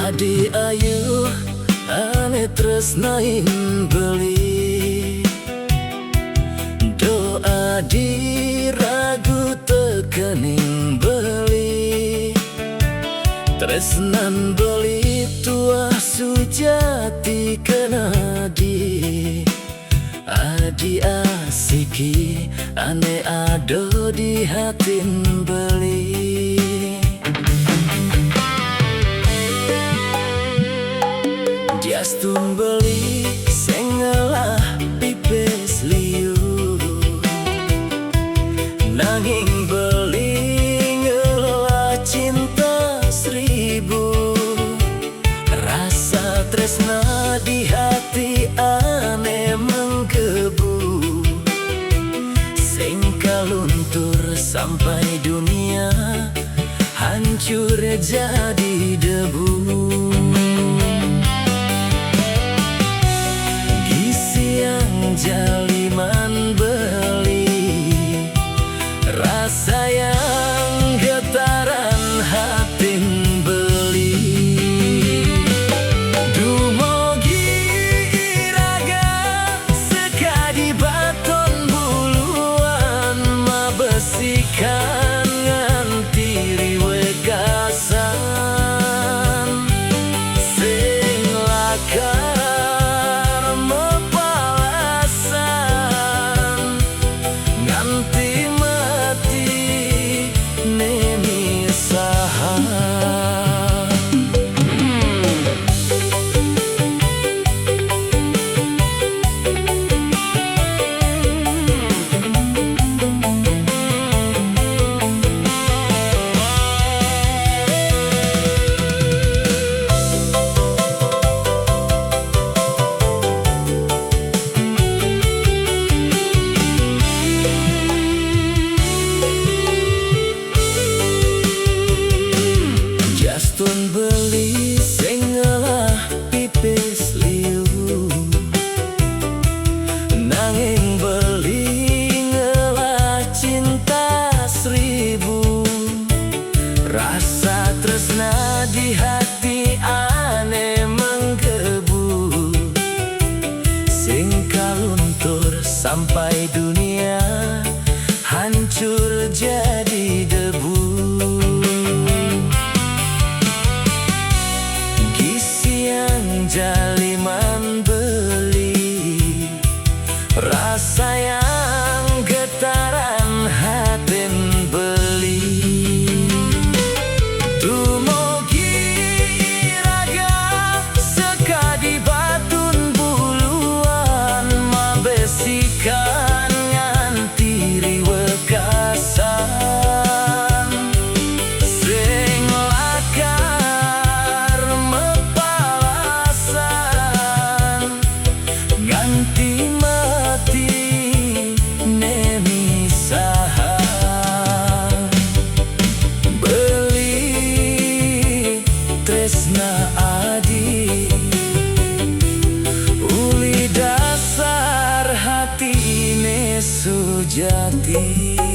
Adi ayu ane tresnain beli, doa diragu tekening beli, tresnan beli tua sujati kenadi. Adi asiki ane ado di hatin beli. Diastun beli sengalah pipes liu, nanging beli ngelola cinta seribu. Rasa tresna di hati ane menggebu, sing kaluntur sampai dunia hancur jadi debu. Jaliman beli, rasa yang getaran hatin beli. Dumogi iraga sekadi baton buluan, mabesikan nganti riwegasan, sing lakar Tun beli sengalah pipes liu, nanging beli ngelah cinta seribu. Rasa tresna di hati ane menggebu, sing kaluntur sampai dunia hancur jadi debu. Jaliman beli, rasa yang getaran hatin beli. Dumogi iraga sekadi batun buluan, mabesikan nganti riwekasan, sing lakar ganti mati nemi saha. Beli tresna adi, uli dasar hati ne sujati.